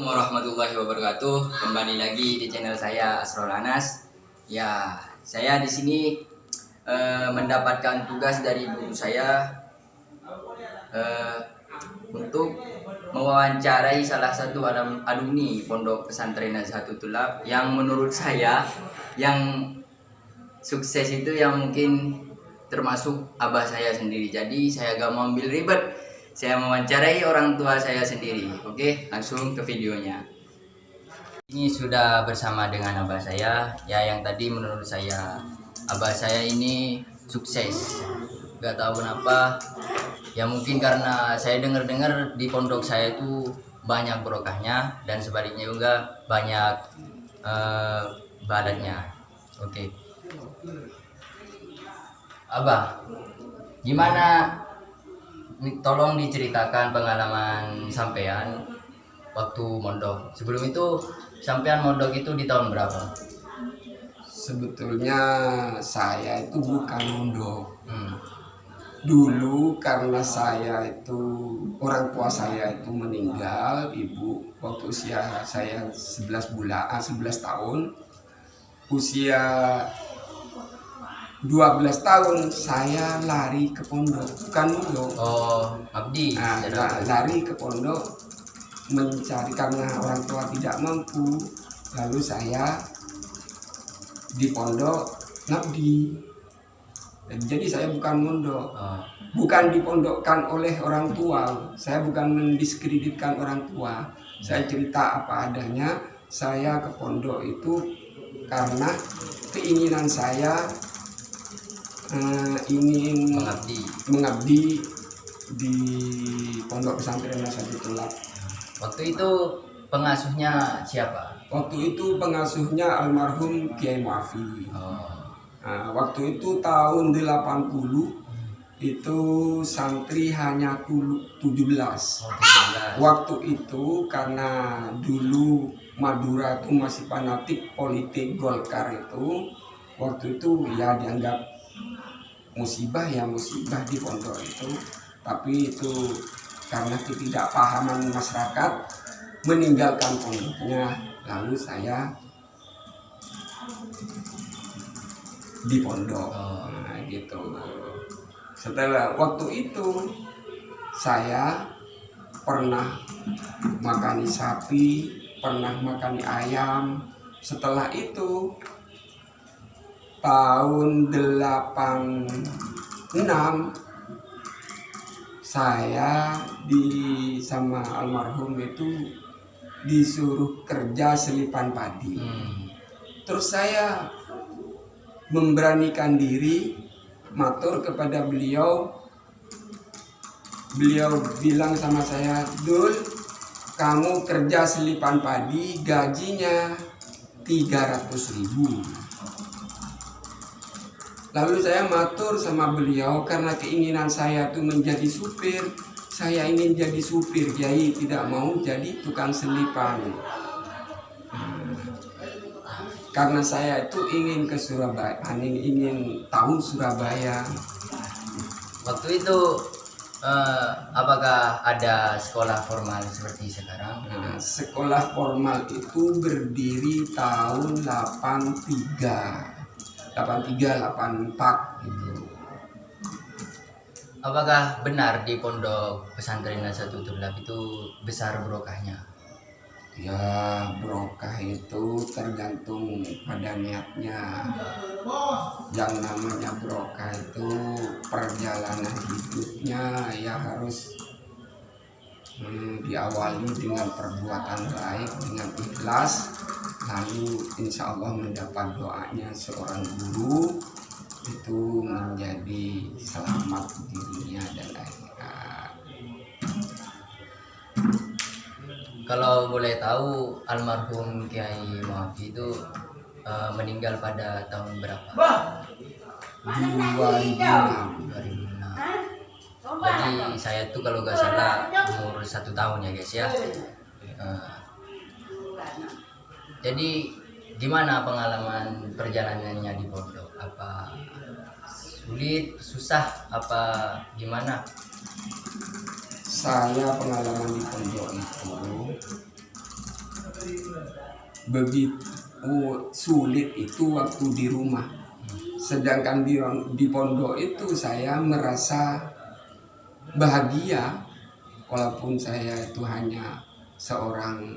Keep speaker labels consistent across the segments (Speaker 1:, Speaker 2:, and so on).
Speaker 1: Assalamualaikum warahmatullahi wabarakatuh. Kembali lagi di channel saya Asrul Anas. Ya, saya di sini mendapatkan tugas dari guru saya untuk mewawancarai salah satu alumni Pondok Pesantren Nazahatul Thulab yang menurut saya yang sukses itu yang mungkin termasuk abah saya sendiri. Jadi saya gak mau ambil ribet. Saya mewawancarai orang tua saya sendiri. Oke, langsung ke videonya. Ini sudah bersama dengan abah saya. Ya, yang tadi menurut saya abah saya ini sukses. Gak tahu kenapa. Ya mungkin karena saya dengar-dengar di pondok saya itu banyak barokahnya dan sebaliknya juga banyak badatnya. Oke. Abah, gimana? Tolong diceritakan pengalaman sampean waktu mondok. Sebelum itu sampean mondok itu di tahun berapa?
Speaker 2: Sebetulnya saya itu bukan mondok. Dulu karena saya itu orang tua saya itu meninggal, ibu waktu usia saya 11 tahun. Usia 12 tahun saya lari ke pondok, bukan mondok.
Speaker 1: Oh, abdi.
Speaker 2: Lari ke pondok mencari karena orang tua tidak mampu. Lalu saya di pondok ngabdi. Jadi saya bukan mondok. Bukan dipondokkan oleh orang tua. Saya bukan mendiskreditkan orang tua. Saya cerita apa adanya. Saya ke pondok itu karena keinginan saya ingin mengabdi di Pondok Pesantren Nazahatul Thulab.
Speaker 1: Waktu itu pengasuhnya siapa?
Speaker 2: Waktu itu pengasuhnya almarhum Kiai Muafi. Waktu itu tahun 80 itu santri hanya 17. Waktu itu karena dulu Madura itu masih fanatik politik Golkar itu, waktu itu ya dianggap musibah di pondok itu. Tapi itu karena ketidakpahaman masyarakat meninggalkan pondoknya, lalu saya di pondok. Gitu. Setelah waktu itu saya pernah makan sapi, pernah makan ayam. Setelah itu tahun 86 saya sama almarhum itu disuruh kerja selipan padi. Terus saya memberanikan diri matur kepada beliau. Beliau bilang sama saya, "Dul, kamu kerja selipan padi gajinya 300.000. Lalu saya matur sama beliau karena keinginan saya itu menjadi supir. Saya ingin jadi supir, Kiai, tidak mau jadi tukang selipan. Karena saya itu ingin ke Surabaya, ingin tahu Surabaya.
Speaker 1: Waktu itu apakah ada sekolah formal seperti sekarang?
Speaker 2: Sekolah formal itu berdiri tahun 83, 84 gitu.
Speaker 1: Apakah benar di Pondok Pesantren Nazahatul Thulab itu besar barokahnya?
Speaker 2: Ya, barokah itu tergantung pada niatnya. Yang namanya barokah itu perjalanan hidupnya ya harus diawali dengan perbuatan baik, dengan ikhlas. Lalu insya Allah mendapat doanya seorang guru, itu menjadi selamat di dunia dan akhirat.
Speaker 1: Kalau boleh tahu almarhum Kiai Muafi itu meninggal pada tahun berapa?
Speaker 2: 2006.
Speaker 1: Jadi saya tuh kalau gak salah umur 1 tahun ya guys ya. Jadi gimana pengalaman perjalanannya di pondok? Apa sulit, susah, apa gimana?
Speaker 2: Saya pengalaman di pondok itu begitu sulit itu waktu di rumah. Sedangkan di pondok itu saya merasa bahagia walaupun saya itu hanya seorang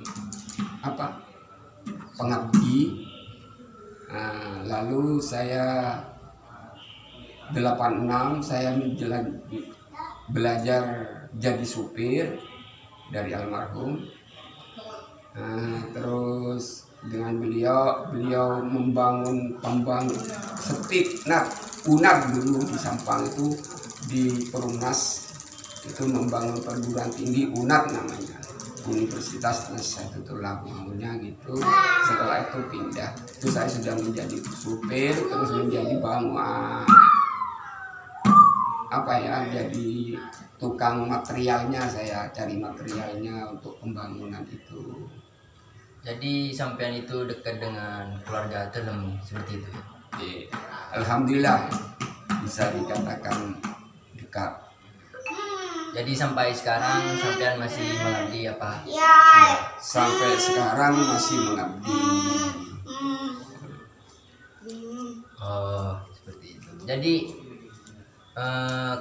Speaker 2: pengabdi. Lalu saya 86 saya belajar jadi supir dari almarhum. Terus dengan beliau membangun tambang UNAD dulu di Sampang itu, di Perumnas itu membangun perguruan tinggi UNAD namanya, Universitas Nasatul Ulama namanya gitu. Setelah itu pindah, itu saya sudah menjadi supir, terus menjadi jadi tukang materialnya, saya cari materialnya untuk pembangunan itu.
Speaker 1: Jadi sampean itu dekat dengan keluarga Telem seperti itu.
Speaker 2: Alhamdulillah bisa dikatakan dekat.
Speaker 1: Jadi sampai sekarang sampean masih mengabdi apa?
Speaker 2: Sampai sekarang masih mengabdi.
Speaker 1: Oh, seperti itu. Jadi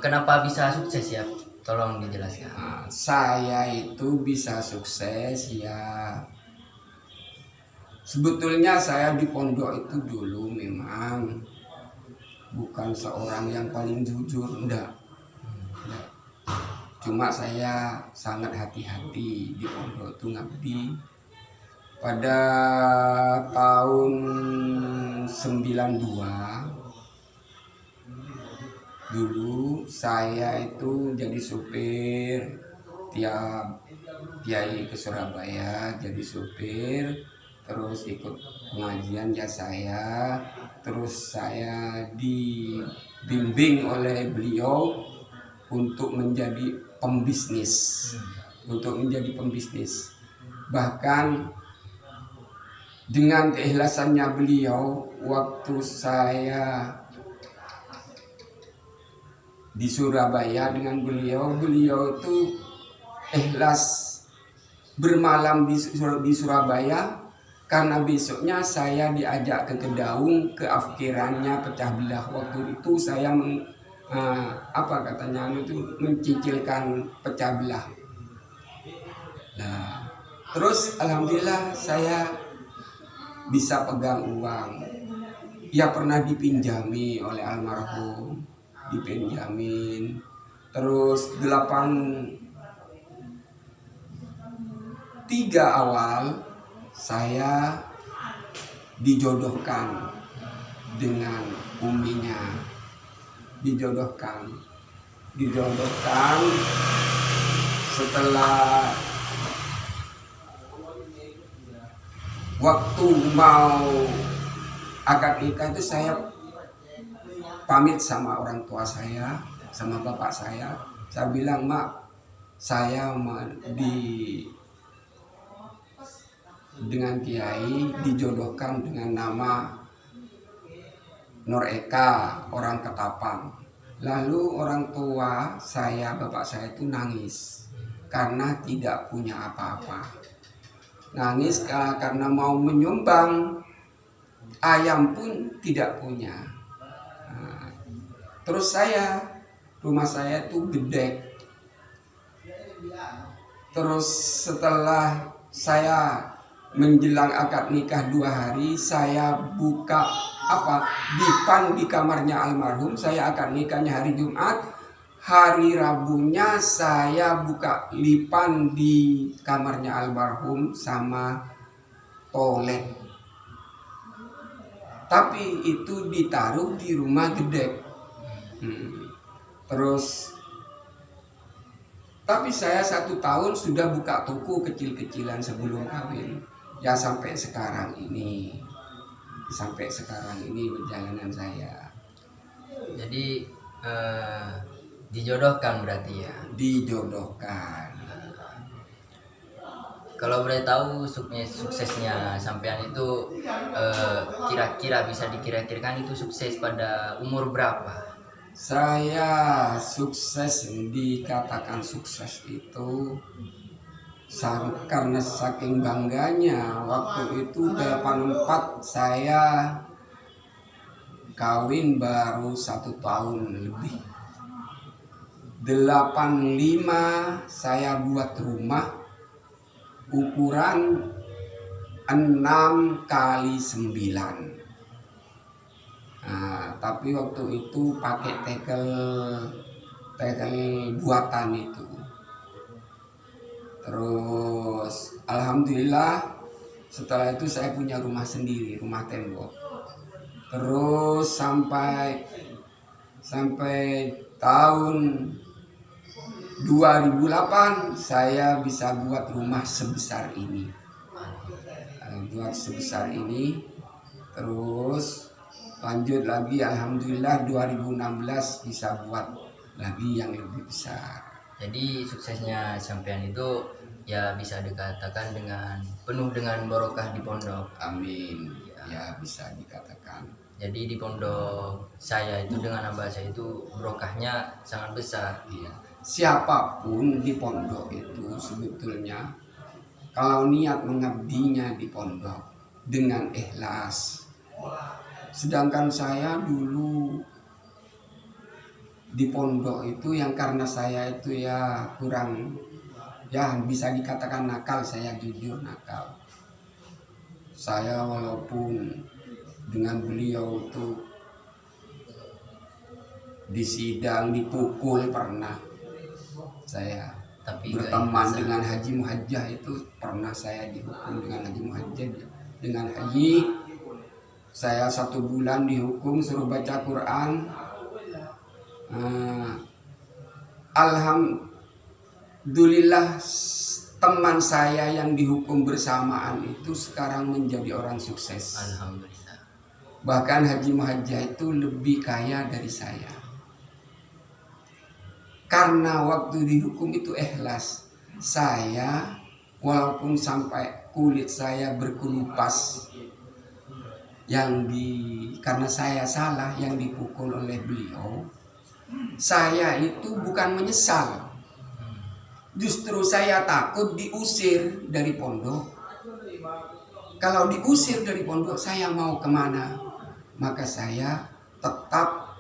Speaker 1: kenapa bisa sukses ya? Tolong dijelaskan.
Speaker 2: Saya itu bisa sukses ya. Sebetulnya saya di pondok itu dulu memang bukan seorang yang paling jujur, enggak. Cuma saya sangat hati-hati di pondok itu ngabdi. Pada tahun 92 dulu saya itu jadi supir tiap kiai ke Surabaya jadi supir, terus ikut pengajian ya saya, terus saya dibimbing oleh beliau untuk menjadi pembisnis, bahkan dengan keikhlasannya beliau waktu saya di Surabaya dengan beliau itu ikhlas bermalam di Surabaya karena besoknya saya diajak ke Kedaung, ke afkirannya pecah belah. Waktu itu saya mencicilkan pecah belah. Nah, terus alhamdulillah saya bisa pegang uang. Ya pernah dipinjami oleh almarhum, dipinjamin. Terus 83 awal saya dijodohkan dengan uminya, dijodohkan setelah waktu mau akad nikah itu saya pamit sama orang tua saya, sama bapak saya bilang, "Mak, saya dengan kiai dijodohkan dengan nama Nur Eka, orang Ketapang." Lalu orang tua saya, bapak saya itu nangis karena tidak punya apa-apa. Nangis karena mau menyumbang ayam pun tidak punya. Nah, terus rumah saya itu gede. Terus setelah saya menjelang akad nikah 2 hari, saya buka dipan di kamarnya almarhum. Saya akad nikahnya hari Jumat, hari Rabunya saya buka lipan di kamarnya almarhum sama toilet. Tapi itu ditaruh di rumah gede. Terus tapi saya 1 tahun sudah buka toko kecil-kecilan sebelum kawin. Ya sampai sekarang ini perjalanan saya.
Speaker 1: Jadi dijodohkan berarti ya?
Speaker 2: Dijodohkan.
Speaker 1: Kalau boleh tahu suksesnya sampean itu kira-kira bisa dikira-kirakan itu sukses pada umur berapa?
Speaker 2: Saya dikatakan sukses itu Karena saking bangganya waktu itu 84 saya kawin baru 1 tahun lebih. 85 saya buat rumah ukuran 6 kali 9. Nah, tapi waktu itu pakai tegel buatan itu. Terus alhamdulillah setelah itu saya punya rumah sendiri, rumah tembok. Terus sampai tahun 2008 saya bisa buat rumah sebesar ini. Terus lanjut lagi, alhamdulillah 2016 bisa buat lagi yang lebih besar.
Speaker 1: Jadi suksesnya sampean itu ya bisa dikatakan penuh dengan barokah di pondok.
Speaker 2: Amin. Ya bisa dikatakan.
Speaker 1: Jadi di pondok saya itu dengan abah saya itu barokahnya sangat besar.
Speaker 2: Iya. Siapapun di pondok itu sebetulnya kalau niat mengabdinya di pondok dengan ikhlas. Sedangkan saya dulu di pondok itu yang karena saya itu ya kurang, ya bisa dikatakan nakal, saya jujur nakal. Saya walaupun dengan beliau itu di sidang dipukul pernah, saya
Speaker 1: Tapi
Speaker 2: berteman dengan Haji Muhajjah itu pernah saya dihukum dengan Haji Muhajjah. Dengan Haji saya 1 bulan dihukum suruh baca Quran. Alhamdulillah teman saya yang dihukum bersamaan itu sekarang menjadi orang sukses.
Speaker 1: alhamdulillah.
Speaker 2: Bahkan Haji Muhajjah itu lebih kaya dari saya. Karena waktu dihukum itu ikhlas. Saya walaupun sampai kulit saya berkelupas karena saya salah yang dipukul oleh beliau, saya itu bukan menyesal. Justru saya takut diusir dari pondok. Kalau diusir dari pondok saya mau kemana? Maka saya tetap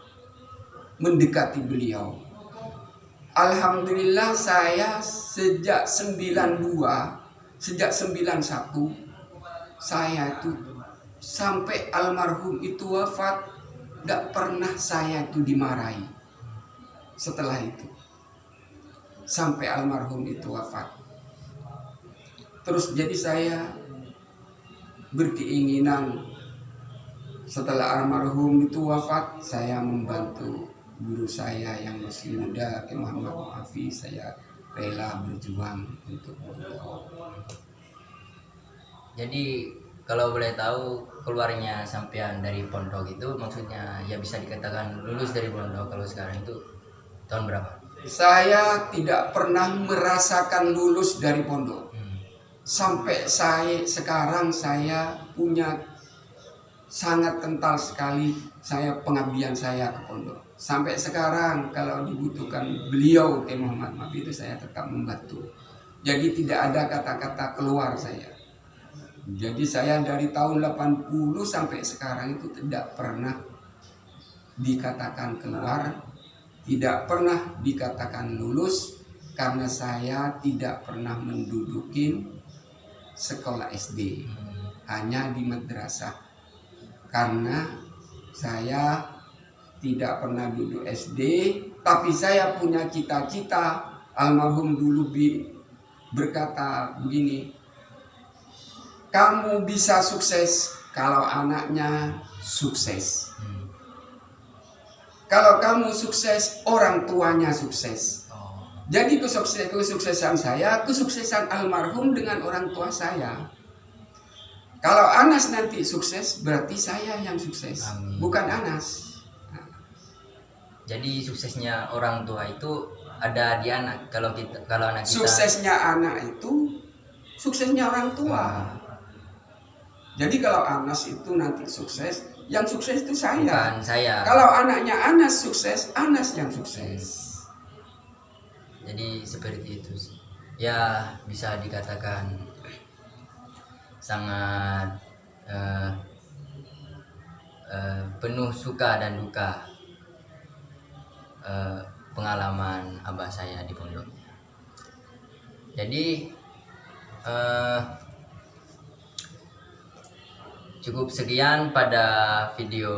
Speaker 2: mendekati beliau. Alhamdulillah saya sejak 92, sejak 91 saya itu sampai almarhum itu wafat gak pernah saya itu dimarahi. Setelah itu sampai almarhum itu wafat. Terus jadi saya berkeinginan setelah almarhum itu wafat saya membantu guru saya yang masih muda, Muhammad Muafi. Saya rela berjuang untuk beliau.
Speaker 1: Jadi kalau boleh tahu keluarnya sampean dari pondok itu maksudnya ya bisa dikatakan lulus dari pondok kalau sekarang itu tahun berapa?
Speaker 2: Saya tidak pernah merasakan lulus dari pondok. Sampai sekarang saya punya sangat kental sekali pengabdian saya ke pondok. Sampai sekarang kalau dibutuhkan beliau Muhammad Muafi itu saya tetap membantu. Jadi tidak ada kata-kata keluar saya. Jadi saya dari tahun 80 sampai sekarang itu tidak pernah dikatakan keluar, tidak pernah dikatakan lulus, karena saya tidak pernah mendudukin sekolah SD, hanya di madrasah. Karena saya tidak pernah duduk SD, tapi saya punya cita-cita. Almarhum dulu berkata begini, kamu bisa sukses kalau anaknya sukses. Kalau kamu sukses, orang tuanya sukses. Jadi kesuksesan saya, kesuksesan almarhum dengan orang tua saya. Kalau Anas nanti sukses, berarti saya yang sukses. Amin. Bukan Anas.
Speaker 1: Jadi suksesnya orang tua itu ada di anak. Kalau anak kita
Speaker 2: suksesnya anak itu suksesnya orang tua. Jadi kalau Anas itu nanti sukses, yang sukses itu saya.
Speaker 1: Bukan saya.
Speaker 2: Kalau anaknya Anas sukses, Anas yang sukses.
Speaker 1: Jadi seperti itu sih. ya bisa dikatakan sangat penuh suka dan duka pengalaman abah saya di pondok. Jadi cukup sekian pada video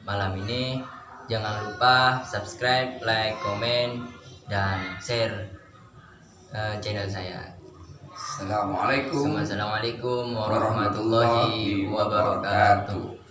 Speaker 1: malam ini. Jangan lupa subscribe, like, komen, dan share channel saya.
Speaker 2: Assalamualaikum
Speaker 1: Assalamualaikum warahmatullahi wabarakatuh.